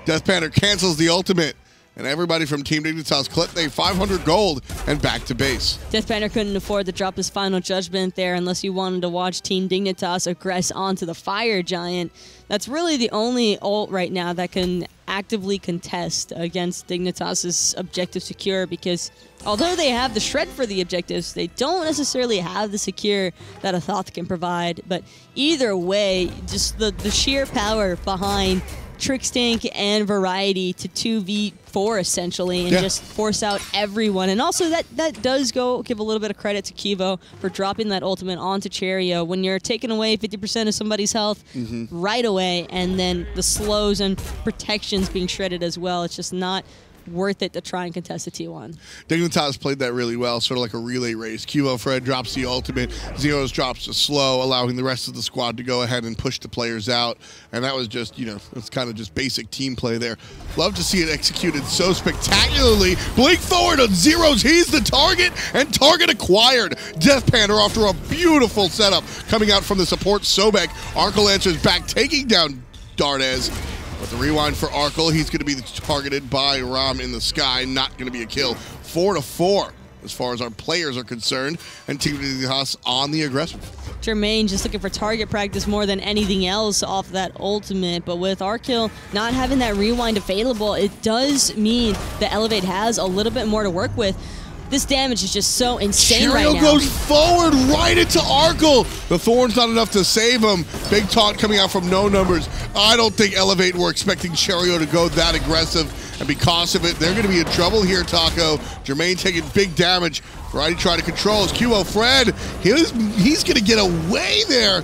DeathPanter cancels the ultimate. And everybody from Team Dignitas collect a 500 gold and back to base. DeathPanter couldn't afford to drop his final judgment there unless you wanted to watch Team Dignitas aggress onto the Fire Giant. That's really the only ult right now that can actively contest against Dignitas' objective secure, because although they have the shred for the objectives, they don't necessarily have the secure that a Thoth can provide. But either way, just the sheer power behind Trixtank and Variety to 2v4 essentially, and just force out everyone. And also that does give a little bit of credit to Kvo for dropping that ultimate onto Cherryo when you're taking away 50% of somebody's health right away, and then the slows and protections being shredded as well. It's just not worth it to try and contest a T1. Dignitas played that really well, sort of like a relay race. QvoFred drops the ultimate, Zyrhoes drops the slow, allowing the rest of the squad to go ahead and push the players out. And that was just, you know, it's kind of just basic team play there. Love to see it executed so spectacularly. Blink forward on Zyrhoes, he's the target, and target acquired. DeathPanter after a beautiful setup coming out from the support Sobek. Arkkyl answers back, taking down Dardez. But the rewind for Arkkyl, he's going to be targeted by Rama in the sky. Not going to be a kill. 4-4 as far as our players are concerned. And Team Dignitas on the aggressor. Jermain just looking for target practice more than anything else off that ultimate. But with Arkkyl not having that rewind available, it does mean that Elevate has a little bit more to work with. This damage is just so insane right now. Cherryo goes forward right into Arkkyl. The Thorn's not enough to save him. Big taunt coming out from no numbers. I don't think Elevate were expecting Cherryo to go that aggressive, and because of it, they're going to be in trouble here, Taco. Jermain taking big damage. Variety trying to control his QvoFred. He's going to get away there.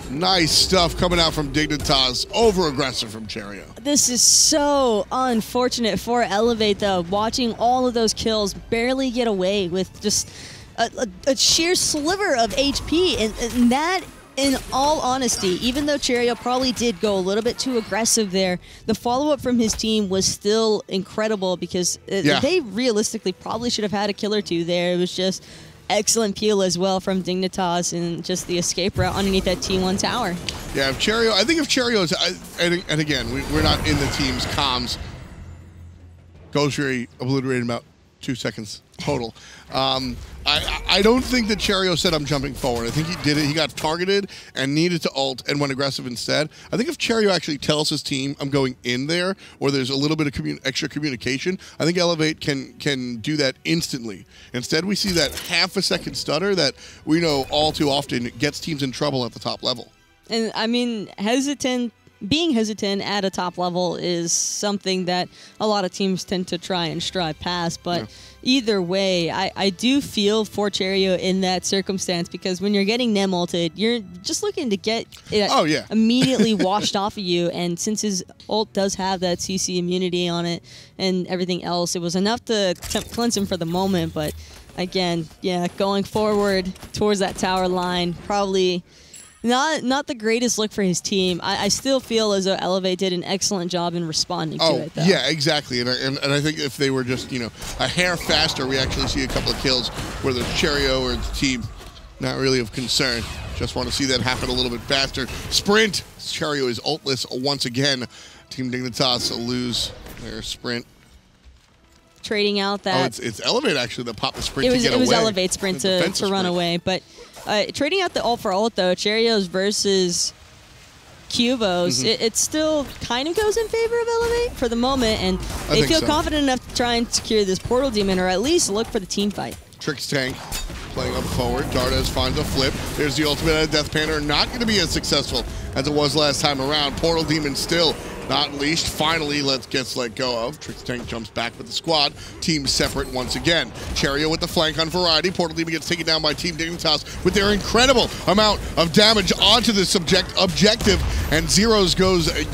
Nice stuff coming out from Dignitas. Over-aggressive from Cherryo. This is so unfortunate for Elevate, though. Watching all of those kills barely get away with just a sheer sliver of HP. And that, in all honesty, even though Cherryo probably did go a little bit too aggressive there, the follow-up from his team was still incredible, because they realistically probably should have had a kill or two there. It was just excellent peel as well from Dignitas, and just the escape route underneath that T1 tower. Yeah, if Cherryo, I think if Cherryo's, and again, we're not in the team's comms. Ghost Ray obliterated about 2 seconds total. I don't think that Cherryo said I'm jumping forward. I think he did it. He got targeted and needed to ult and went aggressive instead. I think if Cherryo actually tells his team I'm going in there, or there's a little bit of extra communication, I think Elevate can do that instantly. Instead, we see that half-a-second stutter that we know all too often gets teams in trouble at the top level. And I mean, being hesitant at a top level is something that a lot of teams tend to try and strive past, but either way, I do feel for Cherryo in that circumstance, because when you're getting Nem ulted, you're just looking to get it immediately washed off of you, and since his ult does have that CC immunity on it and everything else, it was enough to cleanse him for the moment. But again, going forward towards that tower line, probably not the greatest look for his team. I still feel as though Elevate did an excellent job in responding to it, though. Yeah, exactly. And I think if they were just, you know, a hair faster, we actually see a couple of kills where the Cherryo or the team not really of concern. Just want to see that happen a little bit faster. Sprint. Cherryo is ultless once again. Team Dignitas lose their sprint. Trading out that. It's Elevate actually that popped the sprint to get away. It was Elevate sprint to run away, but. Trading out the ult for ult, though, Cherryo's versus Qvo's, it still kind of goes in favor of Elevate for the moment, and they feel confident enough to try and secure this Portal Demon, or at least look for the team fight. Trixtank playing up forward. Dardez finds a flip. There's the ultimate of DeathPanter. Not going to be as successful as it was last time around. Portal Demon still Not least, finally, gets let go of. Trixtank jumps back with the squad. Team separate once again. Cherryo with the flank on Variety. Portal Demon gets taken down by Team Dignitas with their incredible amount of damage onto this objective. And Zyrhoes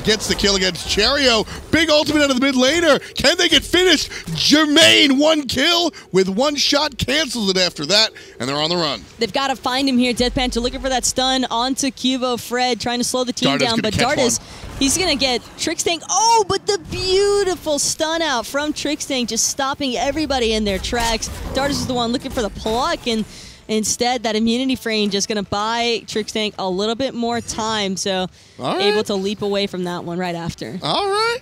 gets the kill against Cherryo. Big ultimate out of the mid laner. Can they get finished? Jermain, 1 kill with 1 shot, cancels it after that, and they're on the run. They've got to find him here. DeathPanter looking for that stun onto QvoFred, trying to slow the team down, but Dardez, he's going to get Trixtank. Oh, but the beautiful stun out from Trixtank, just stopping everybody in their tracks. Dardez is the one looking for the pluck, and instead that immunity frame just going to buy Trixtank a little bit more time, so able to leap away from that one right after. All right.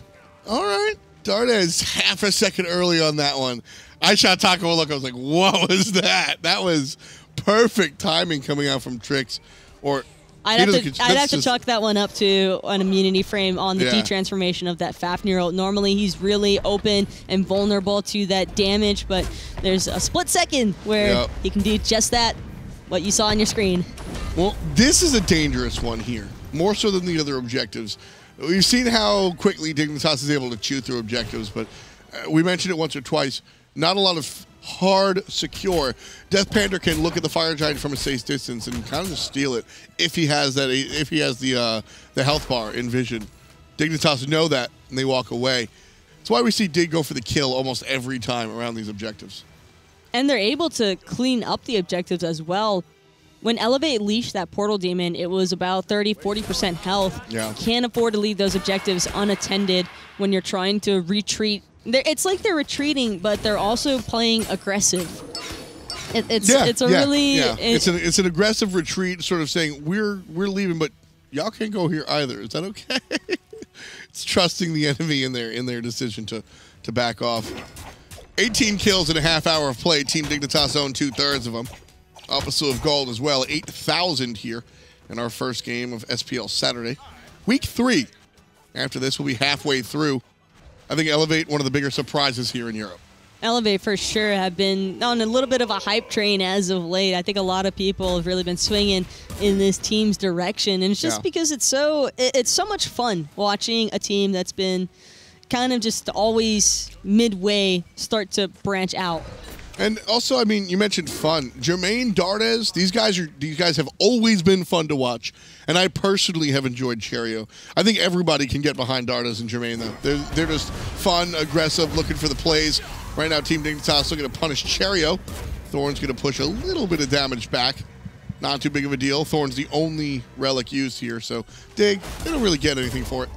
Dardez half a second early on that one. I shot Taco a look. I was like, what was that? That was perfect timing coming out from Trix. Or I'd have to chalk that one up to an immunity frame on the detransformation of that Fafnir. Normally, he's really open and vulnerable to that damage, but there's a split second where he can do just that, what you saw on your screen. Well, this is a dangerous one here, more so than the other objectives. We've seen how quickly Dignitas is able to chew through objectives, but we mentioned it once or twice. Not a lot of hard, secure. DeathPanter can look at the Fire Giant from a safe distance and kind of just steal it if he has that. If he has the health bar in vision. Dignitas know that and they walk away. That's why we see Dig go for the kill almost every time around these objectives. And they're able to clean up the objectives as well. When Elevate leashed that Portal Demon, it was about 30–40% health. Yeah. Can't afford to leave those objectives unattended when you're trying to retreat. It's like they're retreating, but they're also playing aggressive. It's an aggressive retreat, sort of saying we're leaving, but y'all can't go here either. Is that okay? It's trusting the enemy in their decision to back off. 18 kills in a half hour of play. Team Dignitas owned 2/3 of them. Opposite of gold as well. 8,000 here in our first game of SPL Saturday. Week 3. After this, we'll be halfway through. I think Elevate, one of the bigger surprises here in Europe. Elevate, for sure, have been on a little bit of a hype train as of late. I think a lot of people have really been swinging in this team's direction. And it's just because it's so much fun watching a team that's been kind of just always midway start to branch out. And also, I mean, you mentioned fun. Jermain, Dardez, these guys have always been fun to watch. And I personally have enjoyed Cherryo. I think everybody can get behind Dardez and Jermain, though. They're just fun, aggressive, looking for the plays. Right now, Team Dignitas looking to punish Cherryo. Thorn's going to push a little bit of damage back. Not too big of a deal. Thorn's the only relic used here, so Dig, they don't really get anything for it.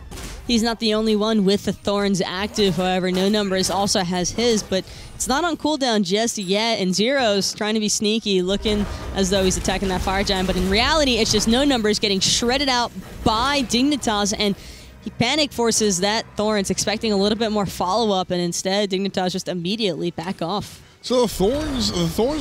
He's not the only one with the Thorns active, however. No Numbers also has his, but it's not on cooldown just yet, and Zyrhoes trying to be sneaky, looking as though he's attacking that Fire Giant, but in reality, it's just No Numbers getting shredded out by Dignitas, and he panic forces that Thorns, expecting a little bit more follow-up, and instead, Dignitas just immediately back off. So the Thorns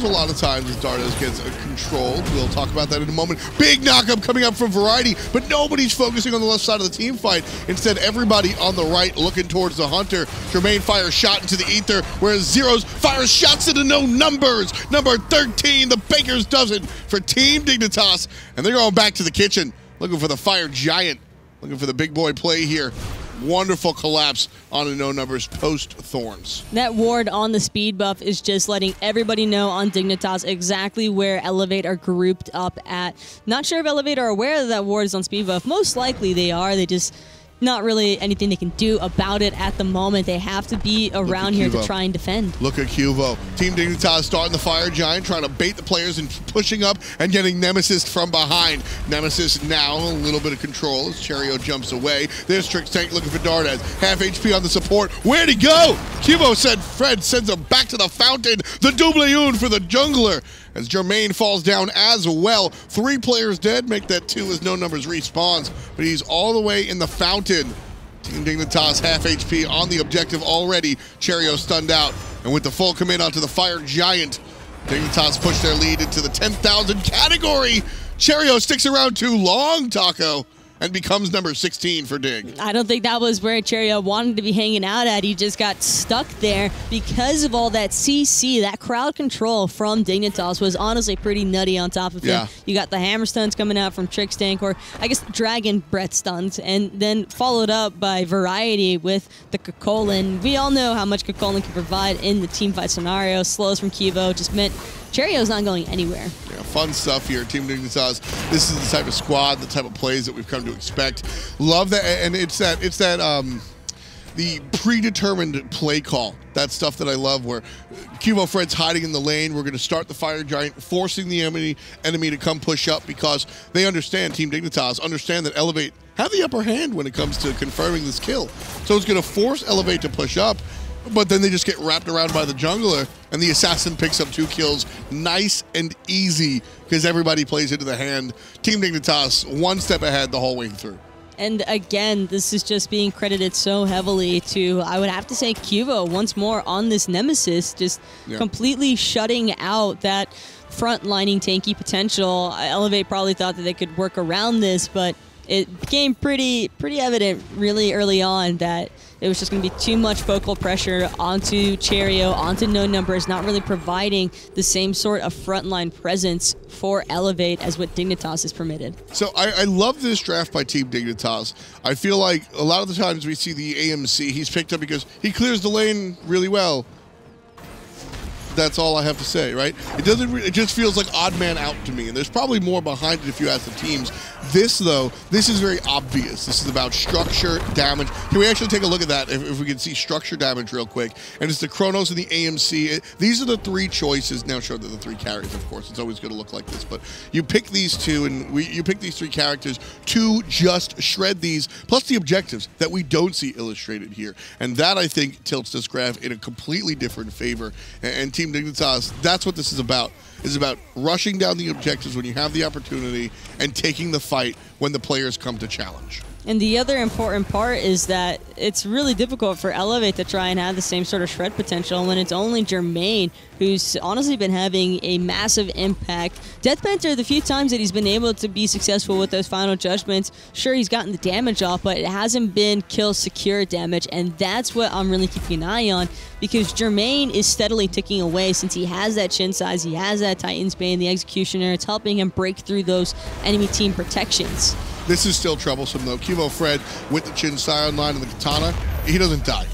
a lot of times as Dardez gets controlled. We'll talk about that in a moment. Big knockup coming up from Variety, but nobody's focusing on the left side of the team fight. Instead, everybody on the right looking towards the Hunter. Jermain fires shot into the ether, whereas Zyrhoes fires shots into No Numbers. Number 13, the Baker's dozen for Team Dignitas. And they're going back to the kitchen, looking for the Fire Giant, looking for the big boy play here. Wonderful collapse on a No Numbers post Thorns. That ward on the speed buff is just letting everybody know on Dignitas exactly where Elevate are grouped up at. Not sure if Elevate are aware that ward is on speed buff. Most likely they are. They just not really anything they can do about it at the moment. They have to be around here to try and defend. Look at Qvo. Team Dignitas starting the Fire Giant, trying to bait the players and pushing up and getting Nemesis from behind. Nemesis now a little bit of control as Cherryo jumps away. There's Trixtank looking for Dardez. Half HP on the support. Where'd he go? QvoFred sends him back to the fountain. The Doubleune for the jungler as Jermain falls down as well. 3 players dead, make that 2 as No Numbers respawns, but he's all the way in the fountain. Team Dignitas half HP on the objective already. Cherryo stunned out, and with the full commit onto the Fire Giant, Dignitas push their lead into the 10,000 category. Cherryo sticks around too long, Taco, and becomes number 16 for Dig. I don't think that was where Cherryo wanted to be hanging out at. He just got stuck there because of all that CC. That crowd control from Dignitas was honestly pretty nutty on top of him. You got the hammer stuns coming out from Trixtank, or I guess dragon breath stuns, and then followed up by Variety with the Chulainn. We all know how much Chulainn can provide in the teamfight scenario. Slows from Qvo just meant Cherryo's not going anywhere. Yeah, fun stuff here, Team Dignitas. This is the type of squad, the type of plays that we've come to expect. Love that, and it's that the predetermined play call. That stuff that I love, where QvoFred's hiding in the lane. We're going to start the Fire Giant, forcing the enemy to come push up, because they understand, Team Dignitas understand that Elevate have the upper hand when it comes to confirming this kill. So it's going to force Elevate to push up, but then they just get wrapped around by the jungler, and the assassin picks up 2 kills. Nice and easy, because everybody plays into the hand. Team Dignitas one step ahead the whole way through. And again, this is just being credited so heavily to, I would have to say, Qvo once more on this Nemesis, just completely shutting out that front-lining tanky potential. Elevate probably thought that they could work around this, but it became pretty evident really early on that it was just going to be too much focal pressure onto Cherryo, onto no numbers, not really providing the same sort of frontline presence for Elevate as what Dignitas is permitted. So I love this draft by Team Dignitas. I feel like a lot of the times we see the AMC, he's picked up because he clears the lane really well. That's all I have to say, right? It just feels like odd man out to me, and there's probably more behind it if you ask the teams. This, though, this is very obvious. This is about structure, damage. Can we actually take a look at that, if we can see structure damage real quick? And it's the Chronos and the AMC. These are the 3 choices. Now, sure, they're the 3 carries, of course. It's always going to look like this, but you pick these 2, and you pick these 3 characters to just shred these, plus the objectives that we don't see illustrated here. And that, I think, tilts this graph in a completely different favor. And Team Dignitas, that's what this is about. Is about rushing down the objectives when you have the opportunity and taking the fight when the players come to challenge. And the other important part is that it's really difficult for Elevate to try and have the same sort of shred potential when it's only Jermain who's honestly been having a massive impact. DeathPanter, the few times that he's been able to be successful with those final judgments, sure, he's gotten the damage off, but it hasn't been kill secure damage, and that's what I'm really keeping an eye on, because Jermain is steadily ticking away since he has that Shen size, he has that Titan's Bane, the Executioner. It's helping him break through those enemy team protections. This is still troublesome, though. QvoFred with the Chin Scion line and the Katana, he doesn't die.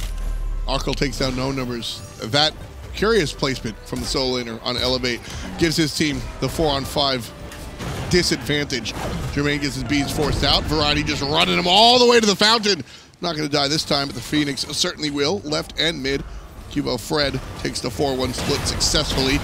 Arkkyl takes down no numbers. That curious placement from the solo laner on Elevate gives his team the 4-on-5 disadvantage. Jermain gets his beads forced out. Variety just running him all the way to the fountain. Not going to die this time, but the Phoenix certainly will. Left and mid. QvoFred takes the 4-1 split successfully.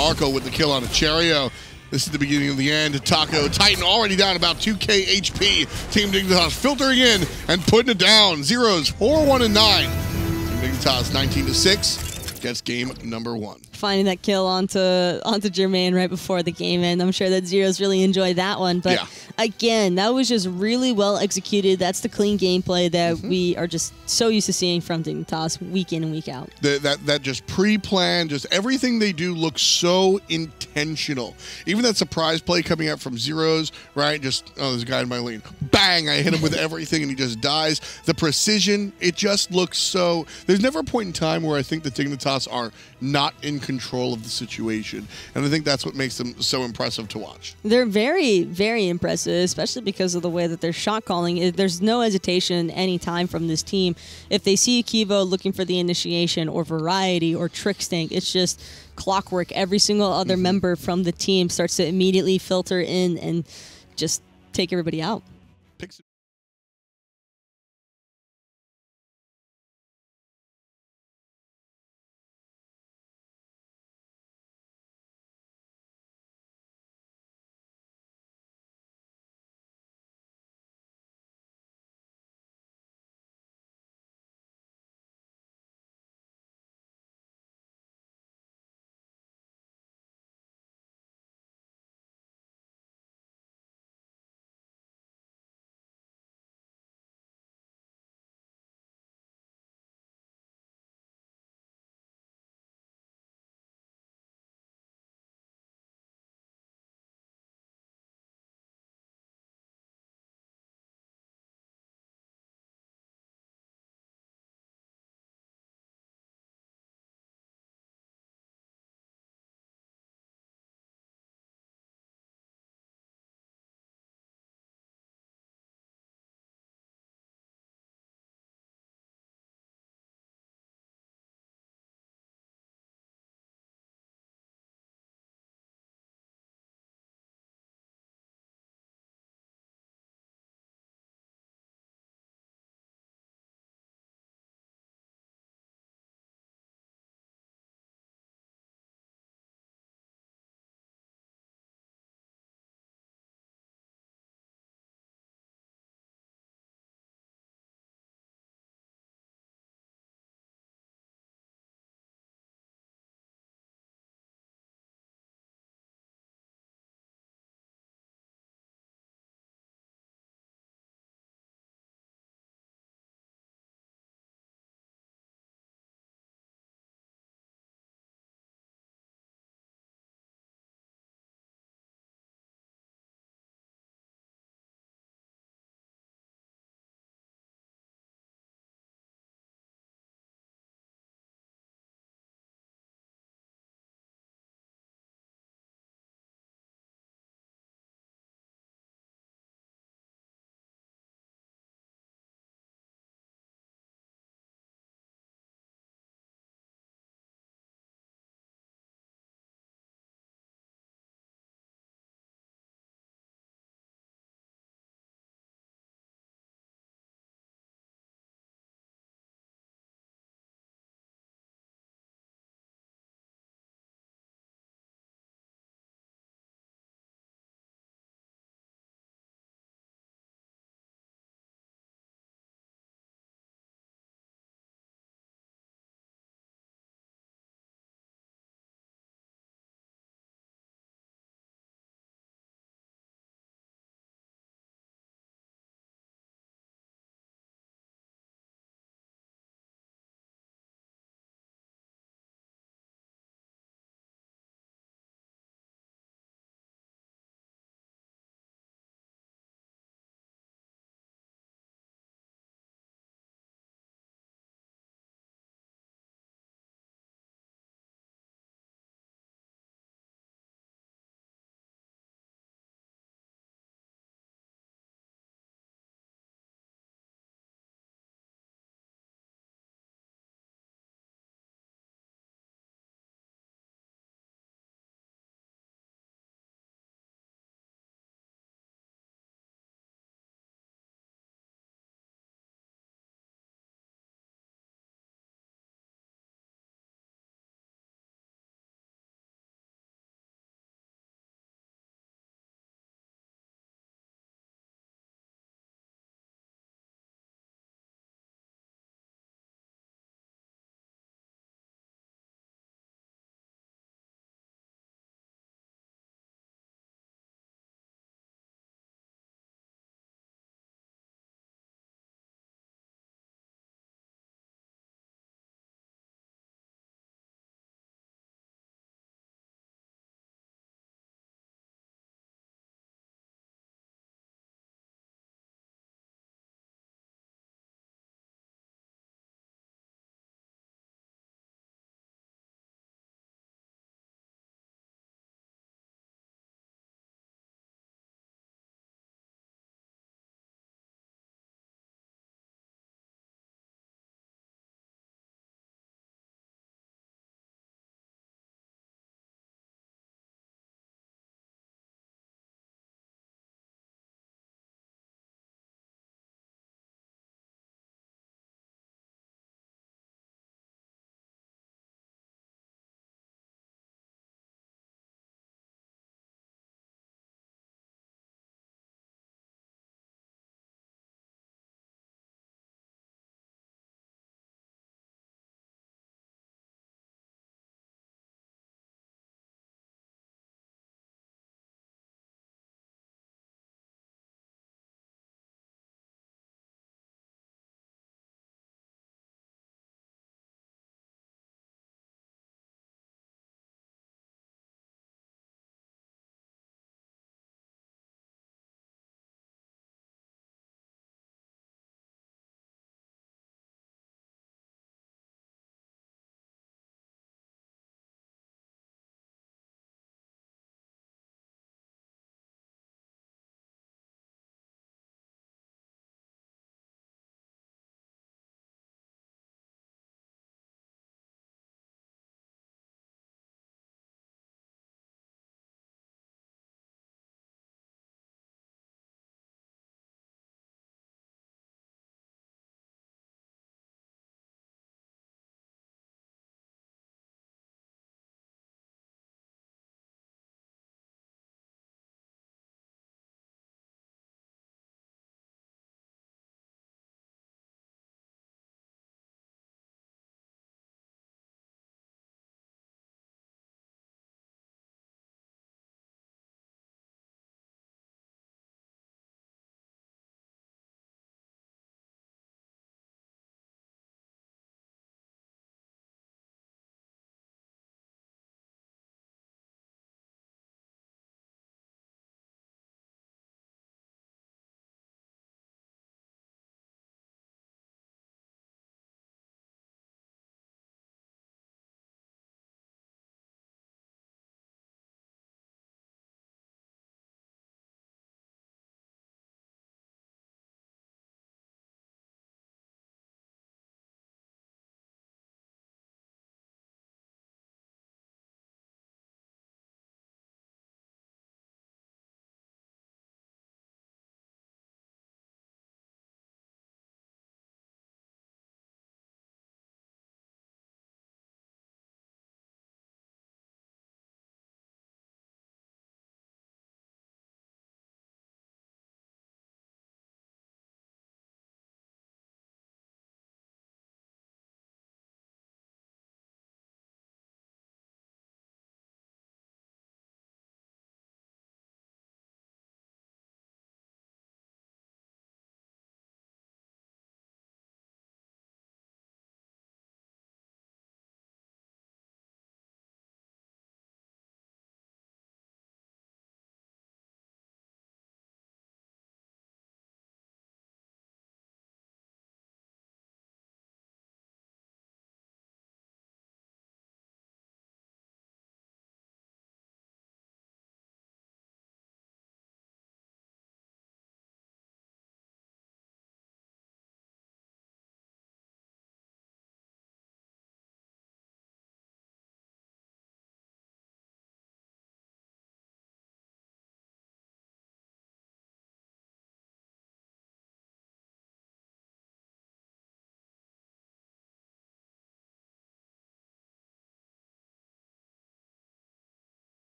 Arkkyl with the kill on a Cherryo. This is the beginning of the end. Taco Titan already down about 2k HP. Team Dignitas filtering in and putting it down. Zyrhoes 4-1-9. Team Dignitas 19-6 gets game number 1. Finding that kill onto Jermain right before the game end. I'm sure that Zyrhoes really enjoyed that one. But again, that was just really well executed. That's the clean gameplay that we are just so used to seeing from Dignitas week in and week out. That just pre-planned, just everything they do looks so intentional. Even that surprise play coming out from Zyrhoes, right? Just, oh, there's a guy in my lane. Bang! I hit him with everything and he just dies. The precision, it just looks so... There's never a point in time where I think the Dignitas are not in control of the situation, and I think that's what makes them so impressive to watch. They're very, very impressive, especially because of the way that they're shot calling. There's no hesitation any time from this team. If they see Qvo looking for the initiation or Variety or Trixtank, it's just clockwork. Every single other member from the team starts to immediately filter in and just take everybody out.